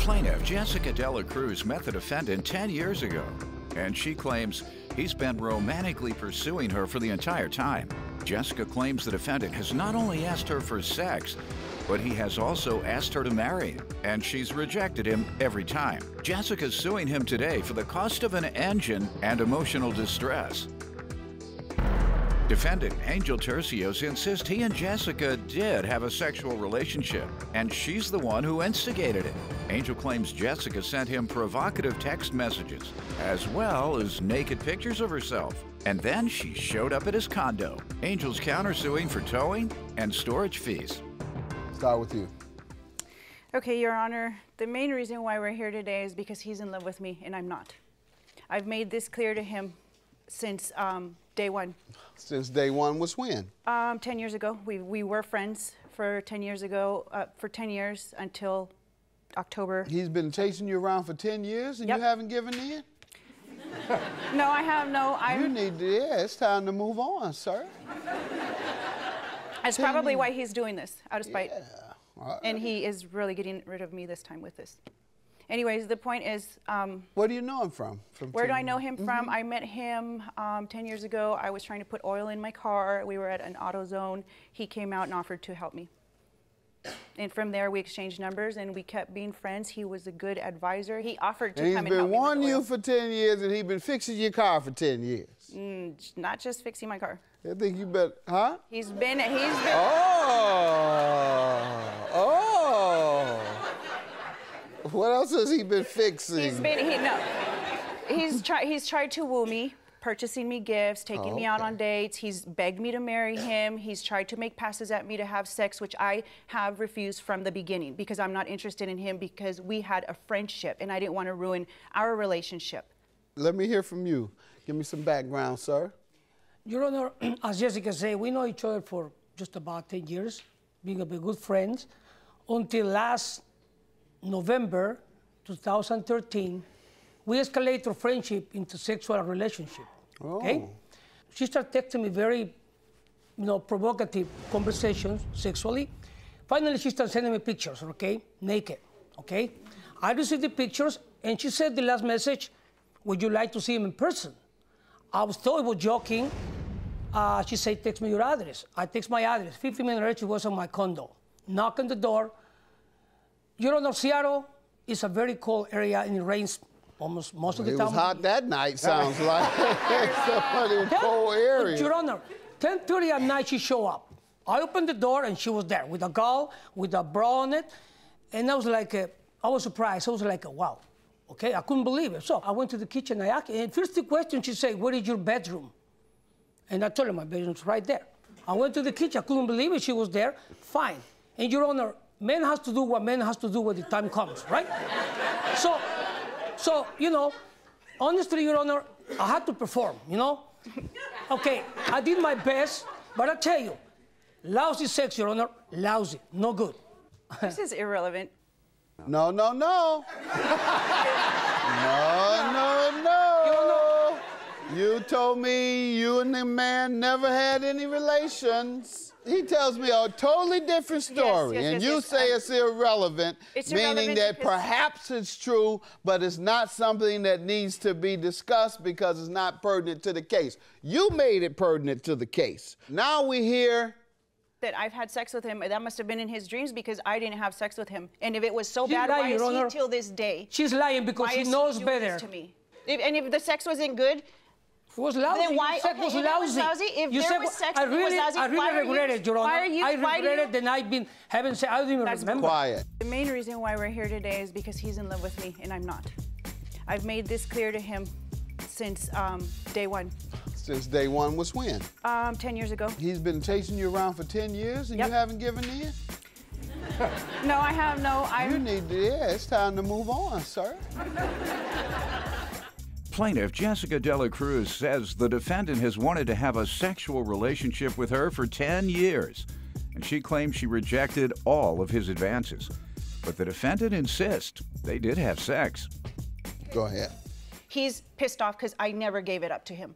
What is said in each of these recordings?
Plaintiff Jessica Dela Cruz met the defendant 10 years ago, and she claims he's been romantically pursuing her for the entire time. Jessica claims the defendant has not only asked her for sex, but he has also asked her to marry him, and she's rejected him every time. Jessica's suing him today for the cost of an engine and emotional distress. Defendant Angel Tercios insists he and Jessica did have a sexual relationship, and she's the one who instigated it. Angel claims Jessica sent him provocative text messages, as well as naked pictures of herself. And then she showed up at his condo. Angel's countersuing for towing and storage fees. Start with you. Okay, Your Honor, the main reason why we're here today is because he's in love with me and I'm not. I've made this clear to him since day one. Since day one was when? 10 years ago. We were friends for 10 years ago, for 10 years until October. He's been chasing you around for 10 years and Yep. you haven't given in? No, I have no. You need to, yeah, it's time to move on, sir. That's probably why he's doing this, out of spite. Yeah. Right. And he is really getting rid of me this time with this. Anyways, the point is... where do you know him from? Where do I know him from? I met him 10 years ago. I was trying to put oil in my car. We were at an AutoZone. He came out and offered to help me. And from there, we exchanged numbers, and we kept being friends. He was a good advisor. He offered to come and help me with he's been wanting oil. you for 10 years, and he's been fixing your car for 10 years. Not just fixing my car. I think you better, huh? He's been... Oh! What else has he been fixing? He's tried to woo me, purchasing me gifts, taking me out on dates. He's begged me to marry him. He's tried to make passes at me to have sex, which I have refused from the beginning because I'm not interested in him because we had a friendship and I didn't want to ruin our relationship. Let me hear from you. Give me some background, sir. Your Honor, as Jessica said, we know each other for just about 10 years, being a good friends, until last November 2013, we escalated our friendship into sexual relationship. Oh. Okay? She started texting me very, provocative conversations sexually. Finally, she started sending me pictures, okay, naked, okay? I received the pictures, and she said the last message, would you like to see him in person? I was told he was joking. She said, text me your address. I text my address. 15 minutes later, she was on my condo. Knock on the door. Your Honor, Seattle is a very cold area, and it rains almost most of the time. It was hot that night, sounds like. Somebody in a cold area. Your Honor, 10:30 at night, she showed up. I opened the door, and she was there with a gall, with a bra on it. And I was like, I was surprised. I was like, wow. Okay, I couldn't believe it. So I went to the kitchen, I asked, and first the question, she said, where is your bedroom? And I told her my bedroom's right there. I went to the kitchen, I couldn't believe it, she was there, fine. And Your Honor, man has to do what man has to do when the time comes, right? So, honestly, Your Honor, I had to perform, Okay, I did my best, but I tell you, lousy sex, Your Honor, lousy, no good. This is irrelevant. No. No. You told me you and the man never had any relations. He tells me a totally different story, and you say it's irrelevant, meaning that perhaps it's true, but it's not something that needs to be discussed because it's not pertinent to the case. You made it pertinent to the case. Now we hear that I've had sex with him. That must have been in his dreams because I didn't have sex with him. And if it was so bad, why is he till this day? She's lying because she knows better. To me? If the sex wasn't good, it was lousy. then why? Sex was lousy. If there was sex, I really regret it, Your Honor. I regret it, and I've been having sex. I don't even remember. Quiet. The main reason why we're here today is because he's in love with me and I'm not. I've made this clear to him since day one. Since day one was when? 10 years ago. He's been chasing you around for 10 years and you haven't given in? No, I have no. You need to, yeah, it's time to move on, sir. Plaintiff Jessica Dela Cruz says the defendant has wanted to have a sexual relationship with her for 10 years, and she claims she rejected all of his advances. But the defendant insists they did have sex. Go ahead. He's pissed off because I never gave it up to him.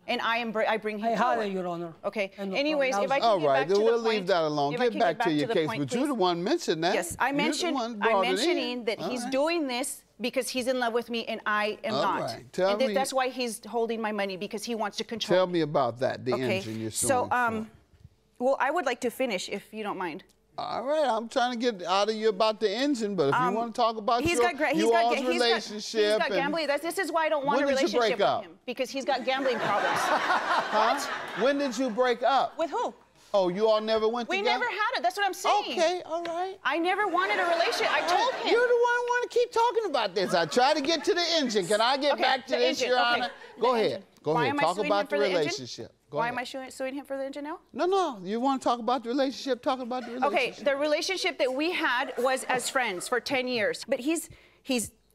and I bring him I had forward. it, Your Honor. Okay. And Anyways, if I can all get right, back to then the we'll point, leave that alone. if I Get can back to your case, point, but please. you're the one mentioned that. Yes, I'm mentioning that he's doing this because he's in love with me and I am not. Right. Tell me, that's why he's holding my money, because he wants to control Tell me. me about that, the engine you're suing for. Well, I would like to finish, if you don't mind. All right, I'm trying to get out of you about the engine, but if you want to talk about your relationship. He's got gambling. This is why I don't want a relationship with him, because he's got gambling problems. Huh? When did you break up? With who? Oh, you all never went together? We never had it. That's what I'm saying. Okay, all right. I never wanted a relationship. I told him. You're the one who want to keep talking about this. I try to get to the engine. Can I get back to this, Your Honor? Go ahead. Go ahead. Talk about the relationship. Why am I suing him for the engine now? No. You want to talk about the relationship? Talk about the relationship. Okay, the relationship that we had was as friends for 10 years. But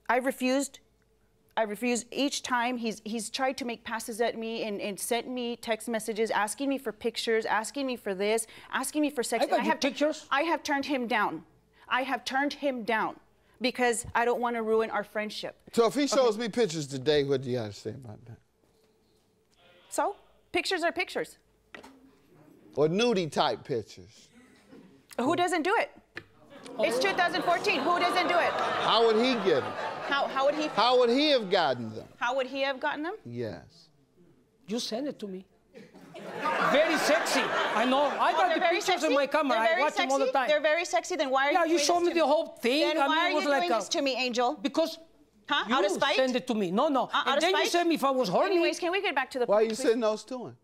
I refused each time. He's tried to make passes at me and sent me text messages asking me for pictures, asking me for this, asking me for sex. I got your pictures. I have turned him down. I have turned him down because I don't want to ruin our friendship. So if he shows me pictures today, what do you have to say about that? So? Pictures are pictures. Or nudie type pictures. Who doesn't do it? It's 2014. Who doesn't do it? How would he get them? How would he? How would he have gotten them? How would he have gotten them? Yes. You send it to me. Very sexy. I know. I got the pictures in my camera. I watch them all the time. They're very sexy. Then why are you doing you showed me the whole thing. Then why are you doing this to me, Angel? Because out of spite? Send it to me. No. Out and then you said me if I was horny. Anyways, can we get back to the point, Why are you please? sending those to him?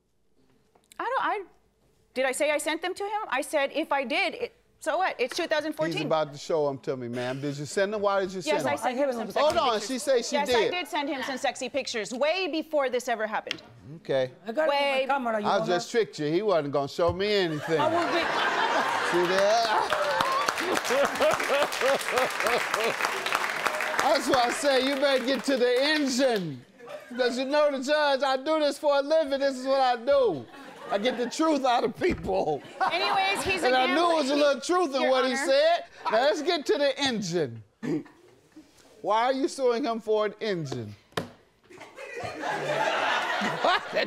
Did I say I sent them to him? I said if I did, so what? It's 2014. He's about to show them to me, ma'am. Did you send them? Why did you send them? Yes, I sent him some sexy Hold on, pictures. she said she did. Yes, I did send him some sexy pictures way before this ever happened. Okay. I got it on my camera. I just tricked you. He wasn't going to show me anything. I will be. See that? That's why I say you better get to the engine. Because you know the judge, I do this for a living. This is what I do. I get the truth out of people. Anyways, he's and a I knew it was a little truth in what he said. Now let's get to the engine. Why are you suing him for an engine?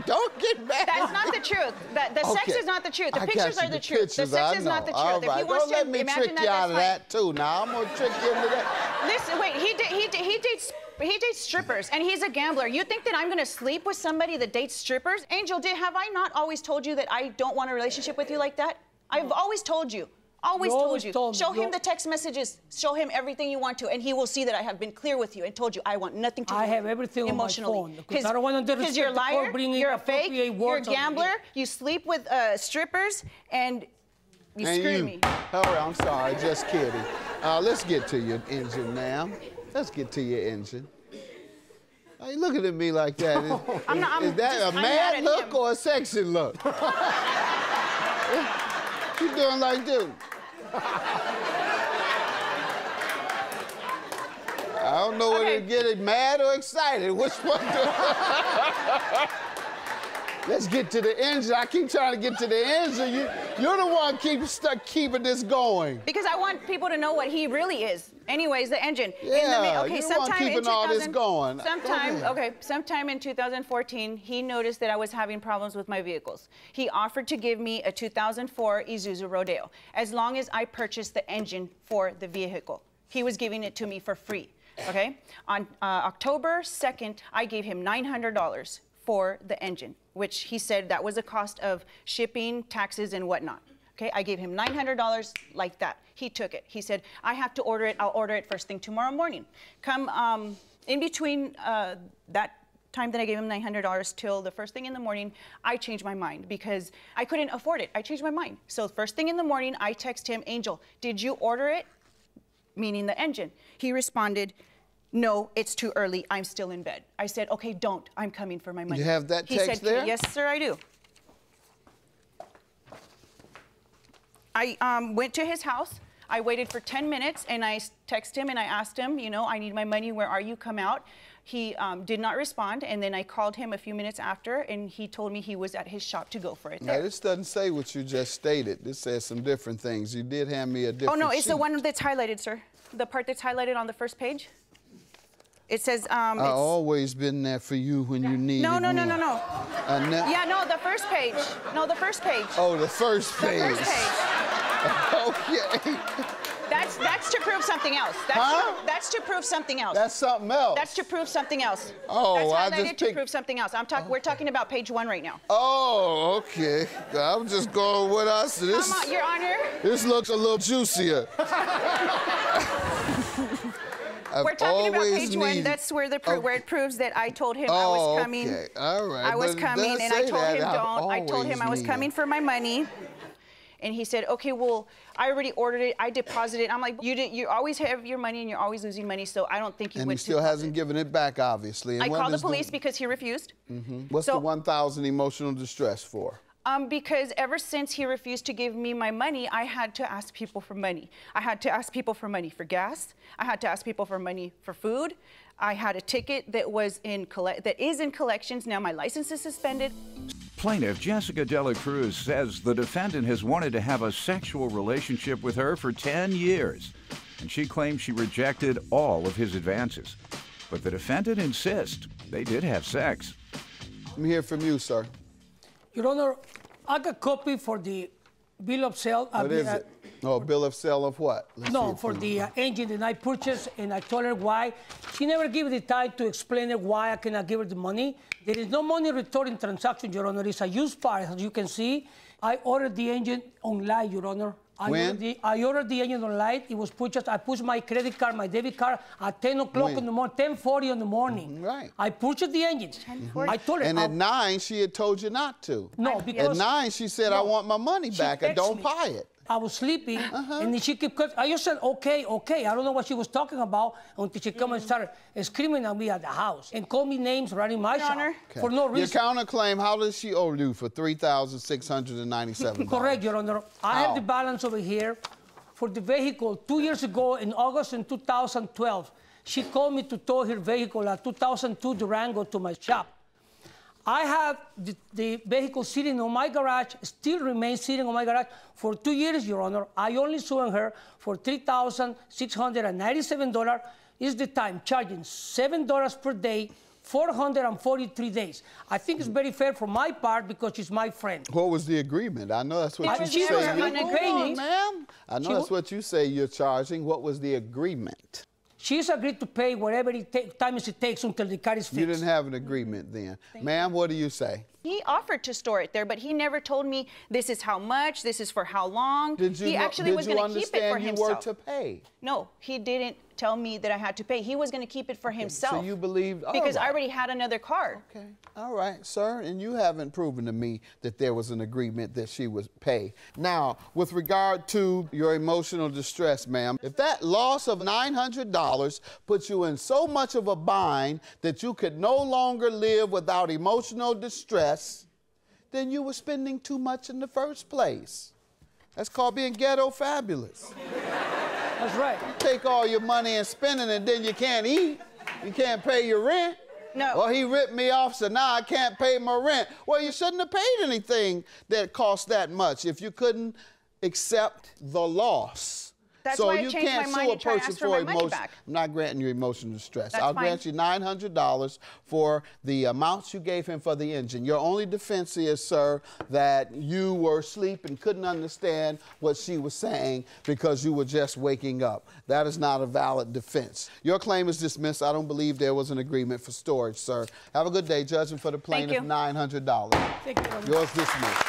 Don't get mad. That's not the truth. The sex is not the truth. The pictures are the truth. The sex is not the truth. All right. If he wants Don't let me trick you out of that too. Now I'm gonna trick you into that. Listen, wait. He dates strippers, and he's a gambler. You think that I'm gonna sleep with somebody that dates strippers? Angel, have I not always told you that I don't want a relationship with you like that? I've always told you. Always told you. Show him the text messages. Show him everything you want to, and he will see that I have been clear with you and told you I want nothing to do. I have everything emotionally. on my phone. Because I don't want to Because you're a liar, you're a fake, you're a gambler, you sleep with strippers, and you screw me. All right, I'm sorry, just kidding. Let's get to your engine, ma'am. Let's get to your engine. Why you looking at me like that? Is that a mad look or a sexy look? You doing like this? I don't know whether to get it mad or excited. Which one? Let's get to the engine. I keep trying to get to the engine. You're the one keeping this going. Because I want people to know what he really is. Anyways, the engine. Yeah, you're the one keeping all this going. Sometime in 2014, he noticed that I was having problems with my vehicles. He offered to give me a 2004 Isuzu Rodeo, as long as I purchased the engine for the vehicle. He was giving it to me for free, okay? On October 2nd, I gave him $900 for the engine, which he said that was a cost of shipping, taxes, and whatnot. Okay, I gave him $900 like that. He took it. He said, I have to order it. I'll order it first thing tomorrow morning. Come in between that time that I gave him $900 till the first thing in the morning, I changed my mind because I couldn't afford it. I changed my mind. So first thing in the morning, I text him, Angel, did you order it? Meaning the engine. He responded, no, it's too early. I'm still in bed. I said, okay, don't. I'm coming for my money. You have that text there? Yes, sir, I do. I went to his house. I waited for 10 minutes, and I texted him, and I asked him, you know, I need my money. Where are you? Come out. He did not respond, and then I called him a few minutes after, and he told me he was at his shop to go for it there. Now, this doesn't say what you just stated. This says some different things. You did hand me a different Oh, no, it's sheet. the one that's highlighted, sir. The part that's highlighted on the first page. It says, I've always been there for you when you needed no. me. Yeah, no, the first page. No, the first page. Oh, the first page. The first page. Okay. That's to prove something else. That's to prove something else. That's something else. That's to prove something else. Oh, that's highlighted to prove something else. We're talking about page 1 right now. Oh, okay. I'm just going with us. This, Come on, Your Honor. This looks a little juicier. We're talking about page 1. That's where where it proves that I told him I was coming. Okay. All right. I was coming, and I told him don't. I told him I was coming for my money. And he said, okay, well, I already ordered it. I deposited it. I'm like, you always have your money and you're always losing money, so I don't think you went to. And he still hasn't given it back, obviously. And I called the police because he refused. What's the 1,000 emotional distress for? Because ever since he refused to give me my money, I had to ask people for money. I had to ask people for money for gas. I had to ask people for money for food. I had a ticket that is in collections. Now my license is suspended. Plaintiff Jessica De La Cruz says the defendant has wanted to have a sexual relationship with her for 10 years, and she claims she rejected all of his advances. But the defendant insists they did have sex. Let me hear from you, sir. Your Honor, I got a copy for the bill of sale. What is it? Oh, bill of sale of what? No, for the engine that I purchased, and I told her why. She never gave me the time to explain it why I cannot give her the money. There is no money returning transaction, Your Honor. It's a used part, as you can see. I ordered the engine online, Your Honor. I ordered the engine online. It was purchased. I pushed my credit card, my debit card at 10 o'clock in the morning, 10:40 in the morning. Right. I purchased the engine. I told her. And at 9, she had told you not to. No, because. At 9, she said, I want my money back. I don't buy it. I was sleeping, and then she kept cutting. I just said, okay. I don't know what she was talking about until she came and started screaming at me at the house and called me names right in my shop for no reason. Your counterclaim, how does she owe you for $3,697? Correct, Your Honor. I have the balance over here for the vehicle. 2 years ago, in August in 2012, she called me to tow her vehicle, a 2002 Durango, to my shop. I have the vehicle sitting on my garage, still remains sitting on my garage for 2 years, Your Honor. I only suing her for $3,697 is the time, charging $7 per day, 443 days. I think it's very fair for my part because she's my friend. What was the agreement? I know that's what you say. She was unagreeing. Ma'am. I know that's what you say you're charging. What was the agreement? She's agreed to pay whatever time it takes until the car is fixed. You didn't have an agreement then. Ma'am, what do you say? He offered to store it there, but he never told me this is how much, this is for how long. He actually was going to keep it for himself. You were to pay? No, he didn't tell me that I had to pay. He was going to keep it for himself. So you believed? Because I already had another car. Okay. All right, sir. And you haven't proven to me that there was an agreement that she would pay. Now, with regard to your emotional distress, ma'am, if that loss of $900 puts you in so much of a bind that you could no longer live without emotional distress, then you were spending too much in the first place. That's called being ghetto fabulous. That's right. You take all your money and spend it, and then you can't eat. You can't pay your rent. No. Well, he ripped me off, so now I can't pay my rent. Well, you shouldn't have paid anything that cost that much if you couldn't accept the loss. That's so why I you changed can't my mind sue a and try to person ask for for my money back. I'm not granting you emotional distress. That's I'll fine. grant you $900 for the amounts you gave him for the engine. Your only defense is, sir, that you were asleep and couldn't understand what she was saying because you were just waking up. That is not a valid defense. Your claim is dismissed. I don't believe there was an agreement for storage, sir. Have a good day. Judgment for the plaintiff, $900. Thank you. Yours dismissed.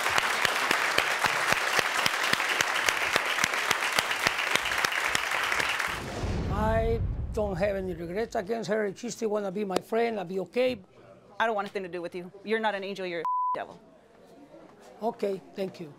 I don't have any regrets against her. If she still want to be my friend, I'll be okay. I don't want anything to do with you. You're not an angel, you're a devil. Okay, thank you.